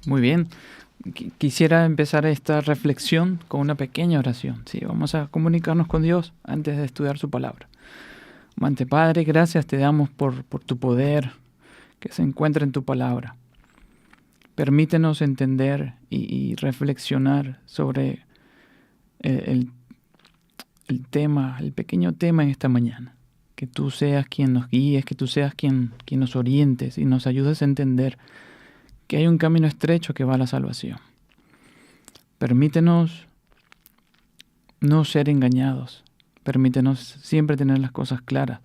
Muy bien. Quisiera empezar esta reflexión con una pequeña oración. Sí, vamos a comunicarnos con Dios antes de estudiar su palabra. Amante Padre, gracias te damos por tu poder que se encuentra en tu palabra. Permítenos entender y reflexionar sobre el, tema, el pequeño tema en esta mañana. Que tú seas quien nos guíes, que tú seas quien nos orientes y nos ayudes a entender que hay un camino estrecho que va a la salvación. Permítenos no ser engañados. Permítenos siempre tener las cosas claras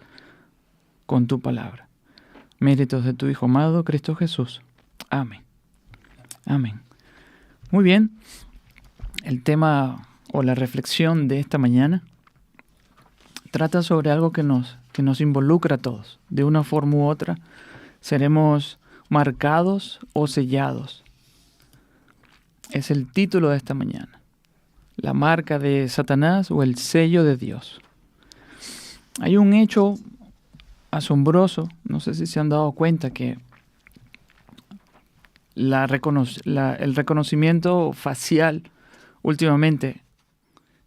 con tu palabra. Méritos de tu Hijo amado, Cristo Jesús. Amén. Amén. Muy bien. El tema o la reflexión de esta mañana trata sobre algo que nos involucra a todos. De una forma u otra, seremos marcados o sellados. Es el título de esta mañana. La marca de Satanás o el sello de Dios. Hay un hecho asombroso, no sé si se han dado cuenta, que el reconocimiento facial últimamente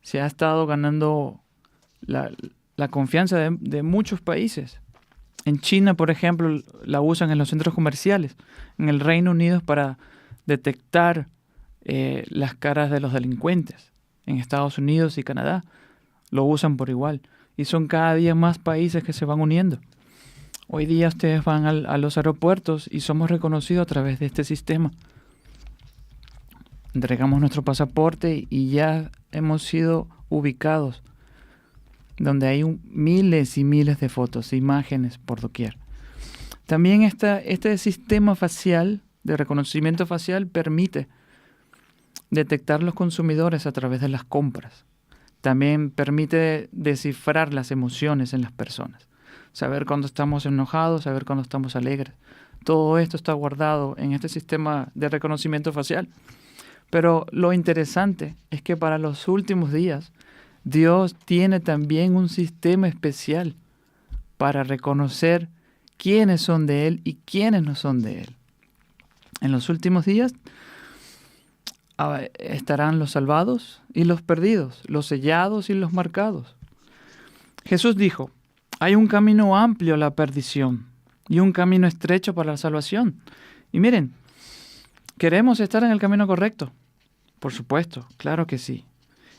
se ha estado ganando la confianza de muchos países. En China, por ejemplo, la usan en los centros comerciales. En el Reino Unido es para detectar las caras de los delincuentes. En Estados Unidos y Canadá lo usan por igual. Y son cada día más países que se van uniendo. Hoy día ustedes van a los aeropuertos y somos reconocidos a través de este sistema. Entregamos nuestro pasaporte y ya hemos sido ubicados donde hay miles y miles de fotos e imágenes por doquier. También este sistema facial, de reconocimiento facial, permite detectar los consumidores a través de las compras. También permite descifrar las emociones en las personas. Saber cuándo estamos enojados, saber cuándo estamos alegres. Todo esto está guardado en este sistema de reconocimiento facial. Pero lo interesante es que para los últimos días, Dios tiene también un sistema especial para reconocer quiénes son de Él y quiénes no son de Él. En los últimos días estarán los salvados y los perdidos, los sellados y los marcados. Jesús dijo, hay un camino amplio a la perdición y un camino estrecho para la salvación. Y miren, ¿queremos estar en el camino correcto? Por supuesto, claro que sí.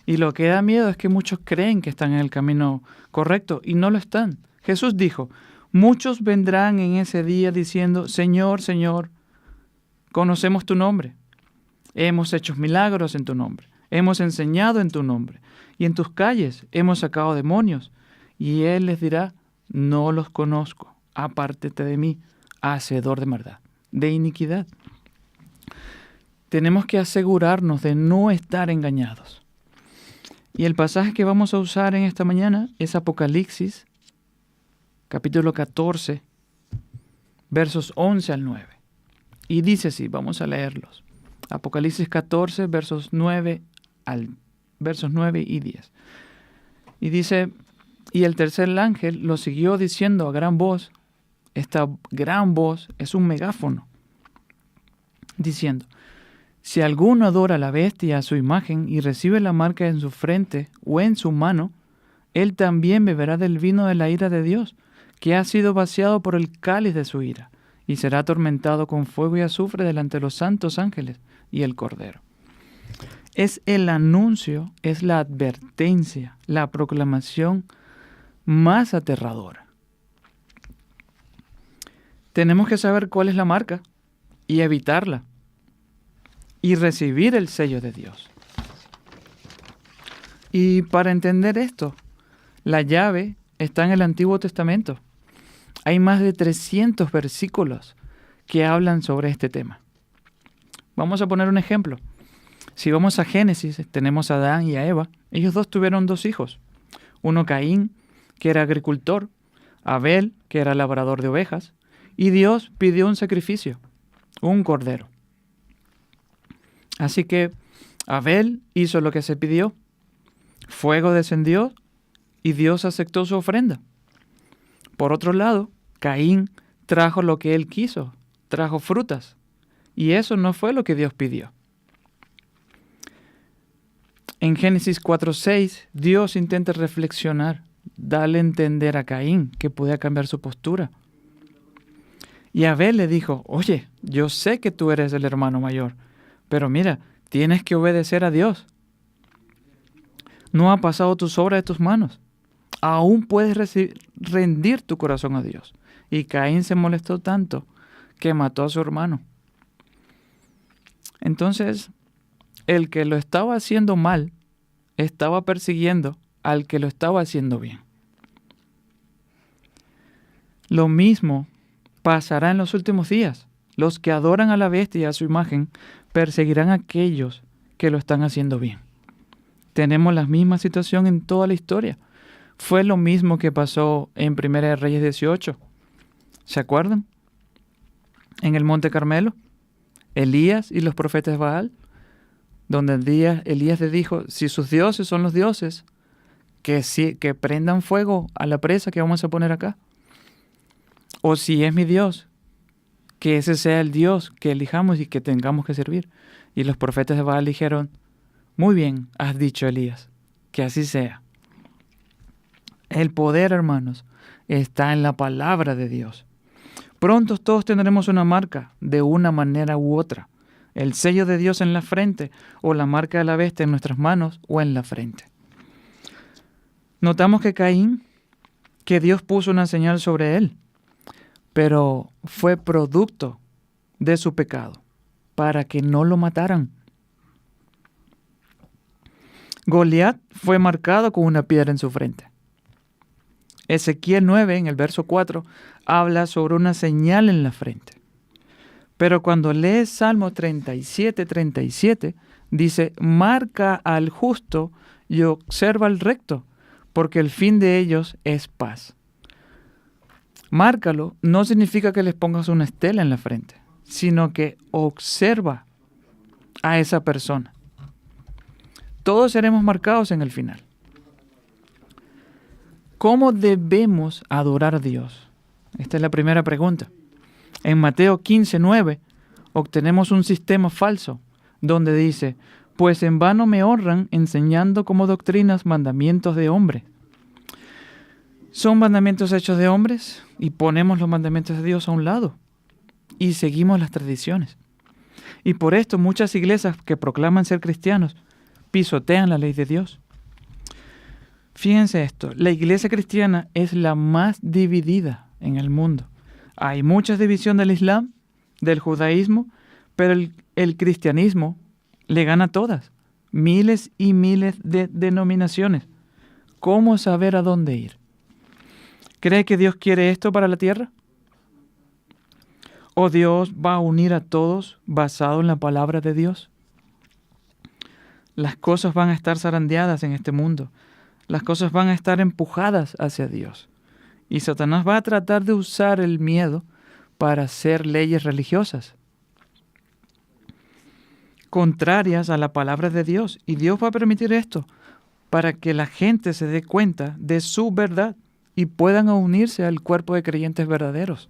Y lo que da miedo es que muchos creen que están en el camino correcto y no lo están. Jesús dijo, muchos vendrán en ese día diciendo, Señor, Señor, conocemos tu nombre. Hemos hecho milagros en tu nombre. Hemos enseñado en tu nombre. Y en tus calles hemos sacado demonios. Y Él les dirá, no los conozco. Apártate de mí, hacedor de maldad, de iniquidad. Tenemos que asegurarnos de no estar engañados. Y el pasaje que vamos a usar en esta mañana es Apocalipsis, capítulo 14, versos 11 al 9. Y dice así, vamos a leerlos. Apocalipsis 14, versos 9 y 10. Y dice, y el tercer ángel lo siguió diciendo a gran voz, esta gran voz es un megáfono, diciendo, si alguno adora a la bestia a su imagen y recibe la marca en su frente o en su mano, él también beberá del vino de la ira de Dios, que ha sido vaciado por el cáliz de su ira, y será atormentado con fuego y azufre delante de los santos ángeles y el Cordero. Es el anuncio, es la advertencia, la proclamación más aterradora. Tenemos que saber cuál es la marca y evitarla. Y recibir el sello de Dios. Y para entender esto, la llave está en el Antiguo Testamento. Hay más de 300 versículos que hablan sobre este tema. Vamos a poner un ejemplo. Si vamos a Génesis, tenemos a Adán y a Eva. Ellos dos tuvieron 2 hijos. Uno Caín, que era agricultor, Abel, que era labrador de ovejas, y Dios pidió un sacrificio, un cordero. Así que Abel hizo lo que se pidió. Fuego descendió y Dios aceptó su ofrenda. Por otro lado, Caín trajo lo que él quiso, trajo frutas, Y eso no fue lo que Dios pidió. En Génesis 4:6, Dios intenta reflexionar, darle a entender a Caín que podía cambiar su postura. Y Abel le dijo, oye, yo sé que tú eres el hermano mayor, pero mira, tienes que obedecer a Dios. No ha pasado tu sobra de tus manos. Aún puedes rendir tu corazón a Dios. Y Caín se molestó tanto que mató a su hermano. Entonces, el que lo estaba haciendo mal, estaba persiguiendo al que lo estaba haciendo bien. Lo mismo pasará en los últimos días. Los que adoran a la bestia y a su imagen perseguirán a aquellos que lo están haciendo bien. Tenemos la misma situación en toda la historia. Fue lo mismo que pasó en 1 Reyes 18. ¿Se acuerdan? En el Monte Carmelo, Elías y los profetas de Baal, donde Elías le dijo, si sus dioses son los dioses, que prendan fuego a la presa que vamos a poner acá. O si es mi Dios, que ese sea el Dios que elijamos y que tengamos que servir. Y los profetas de Baal dijeron, muy bien, has dicho, Elías, que así sea. El poder, hermanos, está en la palabra de Dios. Pronto todos tendremos una marca de una manera u otra. El sello de Dios en la frente o la marca de la bestia en nuestras manos o en la frente. Notamos que Caín, que Dios puso una señal sobre él, pero fue producto de su pecado, para que no lo mataran. Goliat fue marcado con una piedra en su frente. Ezequiel 9, en el verso 4, habla sobre una señal en la frente. Pero cuando lees Salmo 37, dice, marca al justo y observa al recto, porque el fin de ellos es paz. Márcalo no significa que les pongas una estela en la frente, sino que observa a esa persona. Todos seremos marcados en el final. ¿Cómo debemos adorar a Dios? Esta es la primera pregunta. En Mateo 15:9 obtenemos un sistema falso donde dice, pues en vano me honran enseñando como doctrinas mandamientos de hombre. ¿Son mandamientos hechos de hombres? Y ponemos los mandamientos de Dios a un lado y seguimos las tradiciones. Y por esto muchas iglesias que proclaman ser cristianos pisotean la ley de Dios. Fíjense esto, la iglesia cristiana es la más dividida en el mundo. Hay mucha división del Islam, del judaísmo, pero el cristianismo le gana a todas. Miles y miles de denominaciones. ¿Cómo saber a dónde ir? ¿Cree que Dios quiere esto para la tierra? ¿O Dios va a unir a todos basado en la palabra de Dios? Las cosas van a estar zarandeadas en este mundo. Las cosas van a estar empujadas hacia Dios. Y Satanás va a tratar de usar el miedo para hacer leyes religiosas contrarias a la palabra de Dios. Y Dios va a permitir esto para que la gente se dé cuenta de su verdad y puedan unirse al cuerpo de creyentes verdaderos.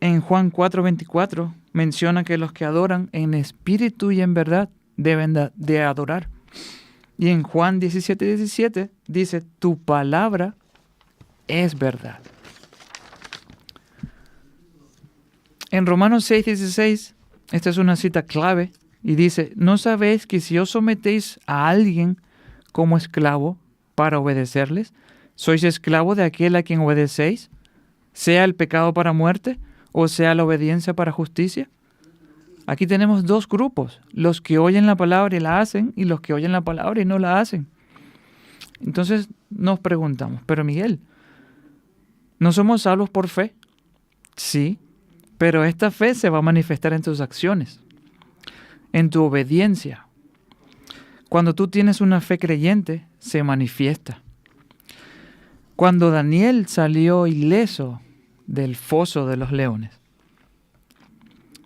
En Juan 4:24 menciona que los que adoran en espíritu y en verdad deben de adorar. Y en Juan 17:17 dice, tu palabra es verdad. En Romanos 6:16, esta es una cita clave, y dice, ¿no sabéis que si os sometéis a alguien como esclavo para obedecerles, sois esclavo de aquel a quien obedecéis, sea el pecado para muerte o sea la obediencia para justicia? Aquí tenemos dos grupos, los que oyen la palabra y la hacen, y los que oyen la palabra y no la hacen. Entonces nos preguntamos, pero Miguel, ¿no somos salvos por fe? Sí, pero esta fe se va a manifestar en tus acciones, en tu obediencia. Cuando tú tienes una fe creyente, se manifiesta. Cuando Daniel salió ileso del foso de los leones,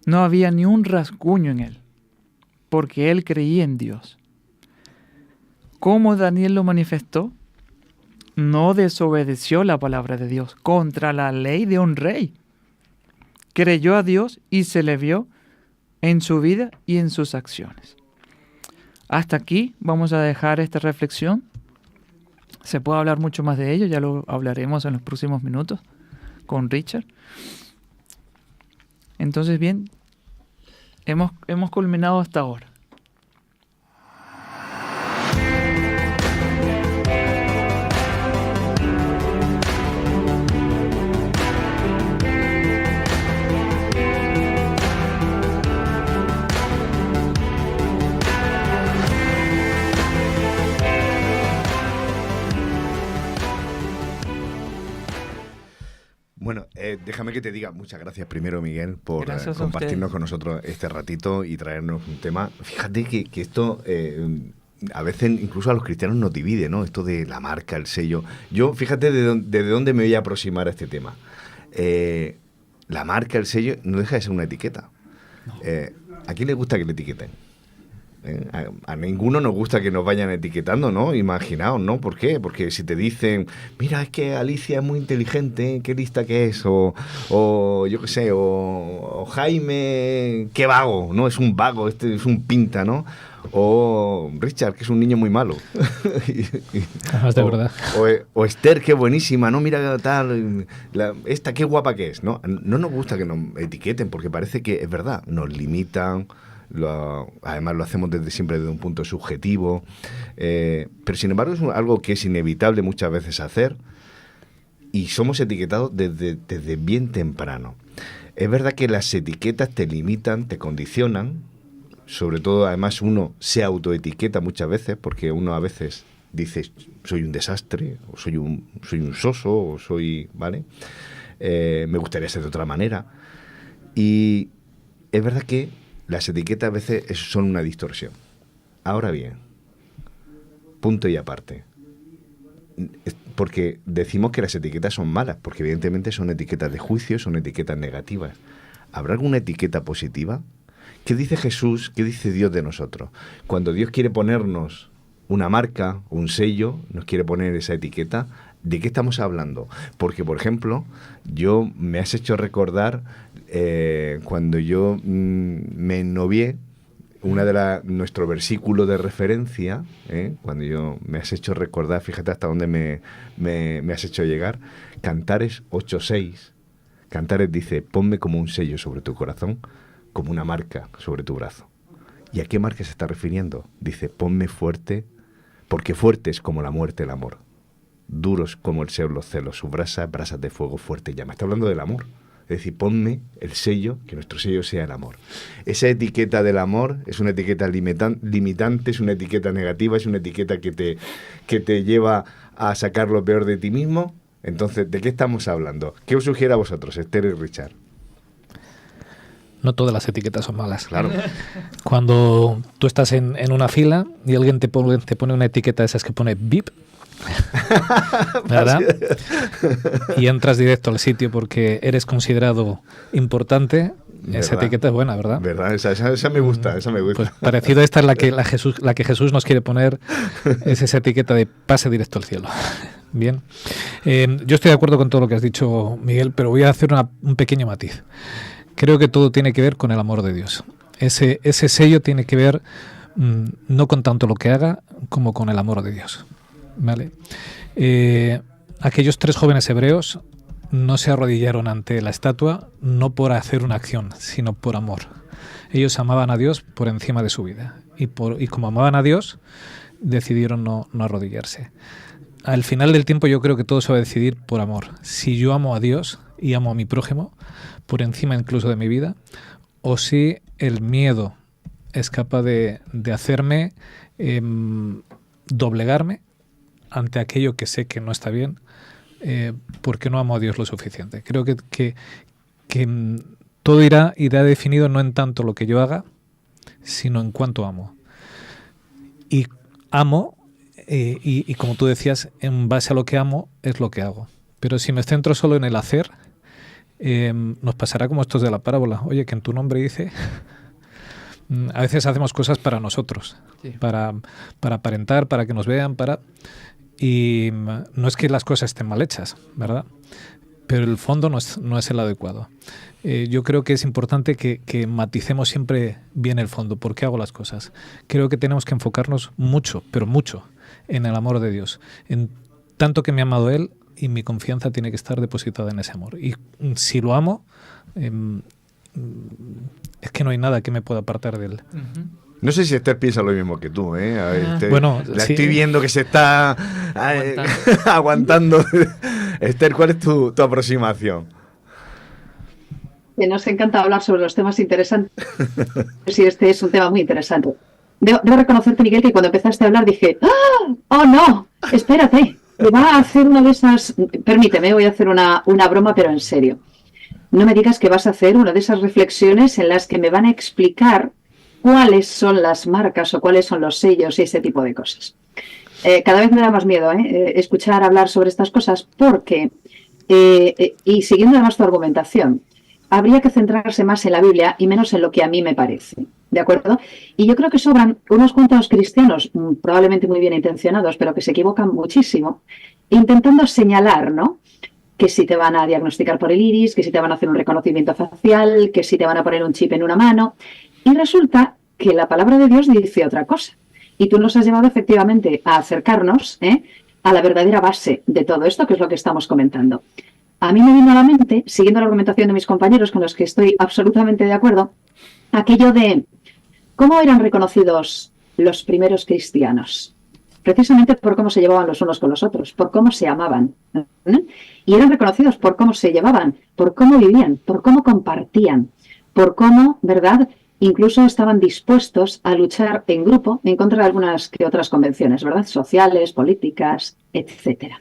no había ni un rasguño en él, porque él creía en Dios. ¿Cómo Daniel lo manifestó? No desobedeció la palabra de Dios contra la ley de un rey. creyó a Dios y se le vio en su vida y en sus acciones. Hasta aquí vamos a dejar esta reflexión. Se puede hablar mucho más de ello, ya lo hablaremos en los próximos minutos con Richard. Entonces, bien, hemos culminado hasta ahora. Bueno, déjame que te diga muchas gracias primero, Miguel, por compartirnos con nosotros este ratito y traernos un tema. Fíjate que esto a veces incluso a los cristianos nos divide, ¿no? Esto de la marca, el sello. Yo, fíjate desde dónde me voy a aproximar a este tema. La marca, el sello, no deja de ser una etiqueta. No. ¿A quién le gusta que le etiqueten? A ninguno nos gusta que nos vayan etiquetando, ¿no? Imaginaos, ¿no? ¿Por qué? Porque si te dicen, mira, es que Alicia es muy inteligente, qué lista que es, o yo qué sé, o Jaime, qué vago, ¿no? Es un vago, este es un pinta, ¿no? O Richard, que es un niño muy malo. De verdad. O Esther, qué buenísima, ¿no? Mira tal, esta qué guapa que es, ¿no? No nos gusta que nos etiqueten porque parece que es verdad, nos limitan. Además lo hacemos siempre desde un punto subjetivo, pero sin embargo es algo que es inevitable muchas veces hacer y somos etiquetados desde bien temprano. Es verdad que las etiquetas te limitan, te condicionan, sobre todo además uno se autoetiqueta muchas veces porque uno a veces dice soy un desastre, o soy un soso, o soy, ¿vale? Me gustaría ser de otra manera. Y es verdad que las etiquetas a veces son una distorsión. Ahora bien, punto y aparte. Porque decimos que las etiquetas son malas, porque evidentemente son etiquetas de juicio, son etiquetas negativas. ¿Habrá alguna etiqueta positiva? ¿Qué dice Jesús? ¿Qué dice Dios de nosotros? Cuando Dios quiere ponernos una marca, un sello, nos quiere poner esa etiqueta, ¿de qué estamos hablando? Porque, por ejemplo, me has hecho recordar cuando yo me ennovié, nuestro versículo de referencia, cuando me has hecho recordar, fíjate hasta dónde me has hecho llegar, Cantares 8:6. Cantares dice, ponme como un sello sobre tu corazón, como una marca sobre tu brazo. ¿Y a qué marca se está refiriendo? Dice, ponme fuerte, porque fuerte es como la muerte el amor. Duros como el ser los celos, sus brasas de fuego fuerte llama. Está hablando del amor. Es decir, ponme el sello, que nuestro sello sea el amor. Esa etiqueta del amor es una etiqueta limitante, es una etiqueta negativa, es una etiqueta que te lleva a sacar lo peor de ti mismo. Entonces, ¿de qué estamos hablando? ¿Qué os sugiere a vosotros, Esther y Richard? No todas las etiquetas son malas. Claro. Cuando tú estás en una fila y alguien te pone una etiqueta de esas que pone VIP, ¿verdad? Y entras directo al sitio porque eres considerado importante. ¿Verdad? Esa etiqueta es buena, ¿verdad? ¿Verdad? Esa me gusta, esa me gusta. Pues parecido a esta es la que Jesús nos quiere poner, es esa etiqueta de pase directo al cielo. Bien. Yo estoy de acuerdo con todo lo que has dicho, Miguel, pero voy a hacer un pequeño matiz. Creo que todo tiene que ver con el amor de Dios. Ese sello tiene que ver no con tanto lo que haga como con el amor de Dios. ¿Vale? Aquellos 3 jóvenes hebreos no se arrodillaron ante la estatua no por hacer una acción, sino por amor. Ellos amaban a Dios por encima de su vida y como amaban a Dios decidieron no arrodillarse. Al final del tiempo yo creo que todo se va a decidir por amor. Si yo amo a Dios y amo a mi prójimo por encima incluso de mi vida, o si el miedo es capaz de hacerme doblegarme ante aquello que sé que no está bien, porque no amo a Dios lo suficiente. Creo que todo irá definido no en tanto lo que yo haga, sino en cuánto amo. Y amo, y como tú decías, en base a lo que amo, es lo que hago. Pero si me centro solo en el hacer, nos pasará como estos de la parábola. Oye, que en tu nombre dice... A veces hacemos cosas para nosotros, sí, para aparentar, para que nos vean, y no es que las cosas estén mal hechas, ¿verdad? pero el fondo no es el adecuado. Yo creo que es importante que maticemos siempre bien el fondo. ¿Por qué hago las cosas? Creo que tenemos que enfocarnos mucho, pero mucho, en el amor de Dios. En tanto que me ha amado Él, y mi confianza tiene que estar depositada en ese amor. Y si lo amo, es que no hay nada que me pueda apartar de Él. Ujú. No sé si Esther piensa lo mismo que tú, ¿eh? A ver, Bueno, la sí. estoy viendo que se está aguantando. Esther, ¿cuál es tu aproximación? Que nos encanta hablar sobre los temas interesantes y este es un tema muy interesante. Debo reconocerte, Miguel, que cuando empezaste a hablar dije, ¡ah! ¡Oh, no! Espérate, me va a hacer una de esas... Permíteme, voy a hacer una broma, pero en serio. No me digas que vas a hacer una de esas reflexiones en las que me van a explicar cuáles son las marcas o cuáles son los sellos y ese tipo de cosas. Cada vez me da más miedo escuchar hablar sobre estas cosas porque, y siguiendo además tu argumentación, habría que centrarse más en la Biblia y menos en lo que a mí me parece, ¿de acuerdo? Y yo creo que sobran unos cuantos cristianos, probablemente muy bien intencionados, pero que se equivocan muchísimo, intentando señalar, ¿no?, que si te van a diagnosticar por el iris, que si te van a hacer un reconocimiento facial, que si te van a poner un chip en una mano. Y resulta que la palabra de Dios dice otra cosa. Y tú nos has llevado efectivamente a acercarnos a la verdadera base de todo esto, que es lo que estamos comentando. A mí me vino a la mente, siguiendo la argumentación de mis compañeros, con los que estoy absolutamente de acuerdo, aquello de cómo eran reconocidos los primeros cristianos. Precisamente por cómo se llevaban los unos con los otros, por cómo se amaban. Y eran reconocidos por cómo se llevaban, por cómo vivían, por cómo compartían, por cómo, ¿verdad?, incluso estaban dispuestos a luchar en grupo en contra de algunas que otras convenciones, ¿verdad?, sociales, políticas, etc.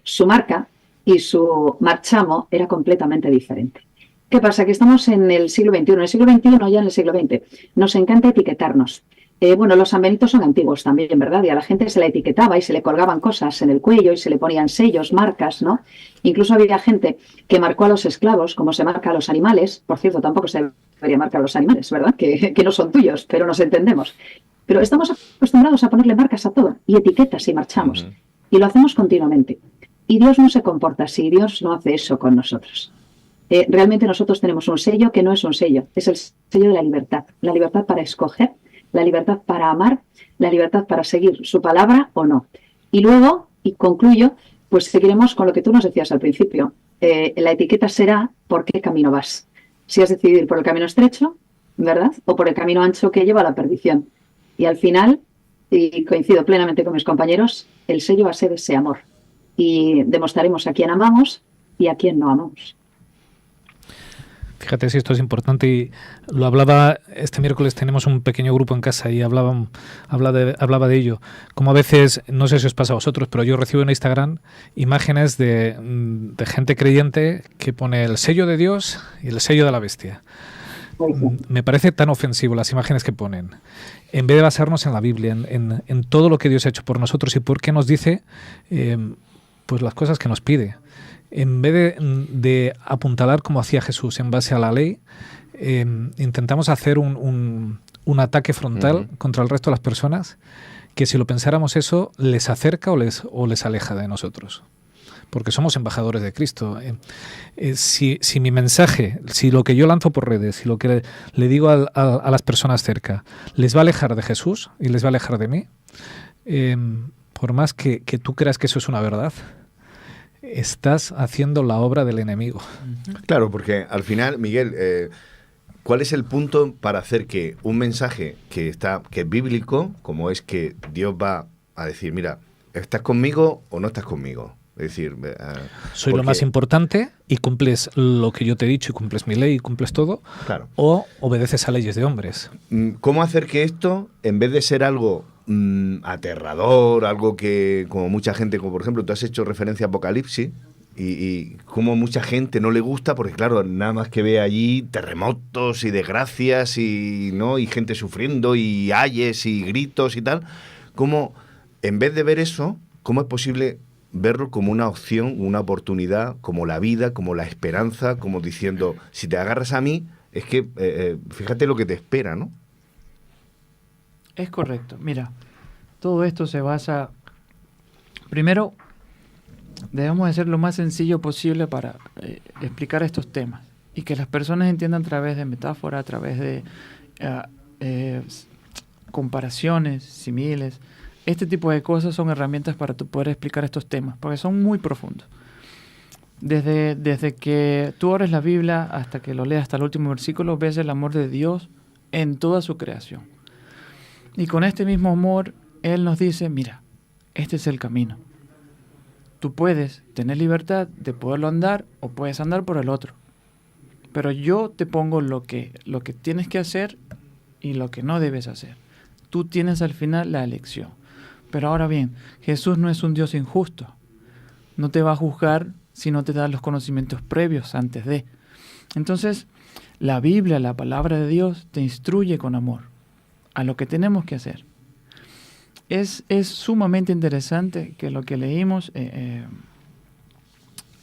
Su marca y su marchamo era completamente diferente. ¿Qué pasa? Que estamos en el siglo XXI, en el siglo XXI, ya en el siglo XX. Nos encanta etiquetarnos. Bueno, los sanbenitos son antiguos también, ¿verdad? Y a la gente se la etiquetaba y se le colgaban cosas en el cuello y se le ponían sellos, marcas, ¿no? Incluso había gente que marcó a los esclavos, como se marca a los animales. Por cierto, tampoco se debería marcar a los animales, ¿verdad? Que no son tuyos, pero nos entendemos. Pero estamos acostumbrados a ponerle marcas a todo y etiquetas y marchamos. Uh-huh. Y lo hacemos continuamente. Y Dios no se comporta así, Dios no hace eso con nosotros. Realmente nosotros tenemos un sello que no es un sello, es el sello de la libertad para escoger, la libertad para amar, la libertad para seguir su palabra o no. Y luego, y concluyo, pues seguiremos con lo que tú nos decías al principio. La etiqueta será por qué camino vas. Si has decidido ir por el camino estrecho, ¿verdad?, o por el camino ancho que lleva a la perdición. Y al final, y coincido plenamente con mis compañeros, el sello va a ser ese amor. Y demostraremos a quién amamos y a quién no amamos. Fíjate si esto es importante, y lo hablaba este miércoles, tenemos un pequeño grupo en casa y hablaba de ello. Como a veces, no sé si os pasa a vosotros, pero yo recibo en Instagram imágenes de gente creyente que pone el sello de Dios y el sello de la bestia. Me parece tan ofensivo las imágenes que ponen. En vez de basarnos en la Biblia, en todo lo que Dios ha hecho por nosotros y por qué nos dice pues las cosas que nos pide. En vez de apuntalar como hacía Jesús en base a la ley, intentamos hacer un ataque frontal contra el resto de las personas, que si lo pensáramos eso, les acerca o les aleja de nosotros. Porque somos embajadores de Cristo. Si mi mensaje, si lo que yo lanzo por redes, si lo que le digo a las personas cerca, les va a alejar de Jesús y les va a alejar de mí, por más que tú creas que eso es una verdad, estás haciendo la obra del enemigo. Claro, porque al final, Miguel, ¿cuál es el punto para hacer que un mensaje que es bíblico, como es que Dios va a decir, mira, ¿estás conmigo o no estás conmigo? Es decir, soy lo más importante y cumples lo que yo te he dicho y cumples mi ley y cumples todo, claro, o obedeces a leyes de hombres. ¿Cómo hacer que esto, en vez de ser algo aterrador, algo que, como mucha gente, como por ejemplo, tú has hecho referencia a Apocalipsis, y como mucha gente no le gusta, porque claro, nada más que ve allí terremotos y desgracias y gente sufriendo y ayes y gritos y tal, como en vez de ver eso, ¿cómo es posible verlo como una opción, una oportunidad, como la vida, como la esperanza, como diciendo, si te agarras a mí, es que fíjate lo que te espera, ¿no? Es correcto. Mira, todo esto se basa, primero, debemos de ser lo más sencillo posible para explicar estos temas y que las personas entiendan a través de metáforas, a través de comparaciones, símiles. Este tipo de cosas son herramientas para tú poder explicar estos temas, porque son muy profundos. Desde que tú abres la Biblia hasta que lo leas hasta el último versículo, ves el amor de Dios en toda su creación. Y con este mismo amor, Él nos dice, mira, este es el camino. Tú puedes tener libertad de poderlo andar o puedes andar por el otro. Pero yo te pongo lo que tienes que hacer y lo que no debes hacer. Tú tienes al final la elección. Pero ahora bien, Jesús no es un Dios injusto. No te va a juzgar si no te da los conocimientos previos antes de. Entonces, la Biblia, la palabra de Dios, te instruye con amor a lo que tenemos que hacer. Es sumamente interesante que lo que leímos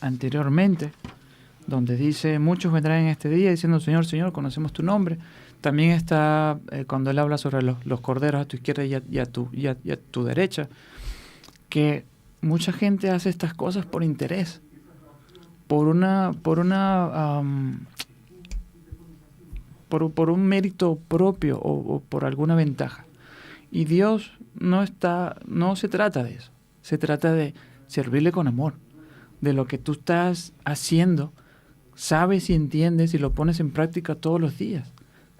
anteriormente, donde dice, muchos vendrán en este día diciendo, Señor, Señor, conocemos tu nombre. También está cuando Él habla sobre los corderos a tu izquierda y a tu derecha, que mucha gente hace estas cosas por interés, por un mérito propio o por alguna ventaja. Y Dios no se trata de eso. Se trata de servirle con amor. De lo que tú estás haciendo, sabes y entiendes y lo pones en práctica todos los días.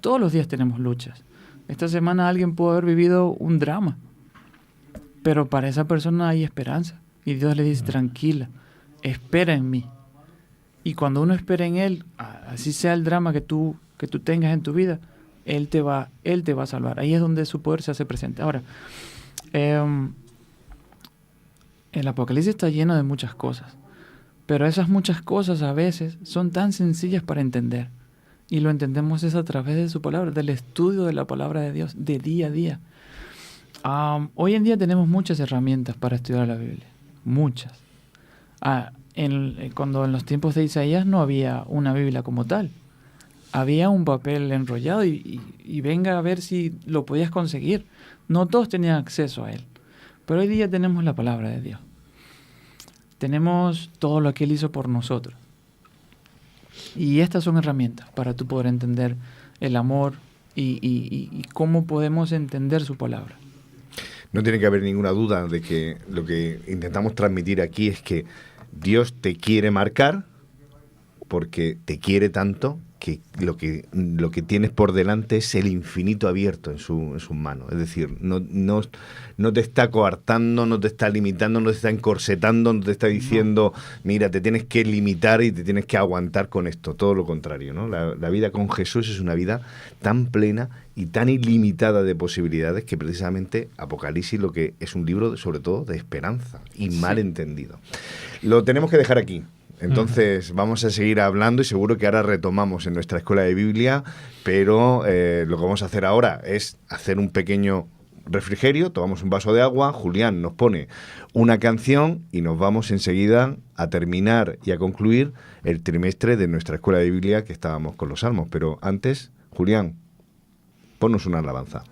Todos los días tenemos luchas. Esta semana alguien pudo haber vivido un drama, pero para esa persona hay esperanza. Y Dios le dice, tranquila, espera en mí. Y cuando uno espera en Él, así sea el drama que tú tengas en tu vida, Él te va a salvar. Ahí es donde su poder se hace presente. Ahora, el Apocalipsis está lleno de muchas cosas, pero esas muchas cosas a veces son tan sencillas para entender. Y lo entendemos es a través de su palabra, del estudio de la palabra de Dios, de día a día. Hoy en día tenemos muchas herramientas para estudiar la Biblia. Muchas. Cuando en los tiempos de Isaías no había una Biblia como tal. Había un papel enrollado y venga a ver si lo podías conseguir. No todos tenían acceso a él. Pero hoy día tenemos la palabra de Dios. Tenemos todo lo que Él hizo por nosotros. Y estas son herramientas para tú poder entender el amor y cómo podemos entender su palabra. No tiene que haber ninguna duda de que lo que intentamos transmitir aquí es que Dios te quiere marcar porque te quiere tanto que lo que tienes por delante es el infinito abierto en sus manos. Es decir, no te está coartando, no te está limitando, no te está encorsetando, no te está diciendo, mira, te tienes que limitar y te tienes que aguantar con esto. Todo lo contrario, ¿no? La vida con Jesús es una vida tan plena y tan ilimitada de posibilidades que precisamente Apocalipsis lo que es un libro sobre todo de esperanza y mal entendido. Lo tenemos que dejar aquí. Entonces vamos a seguir hablando y seguro que ahora retomamos en nuestra escuela de Biblia, pero lo que vamos a hacer ahora es hacer un pequeño refrigerio, tomamos un vaso de agua, Julián nos pone una canción y nos vamos enseguida a terminar y a concluir el trimestre de nuestra escuela de Biblia que estábamos con los Salmos. Pero antes, Julián, ponnos una alabanza.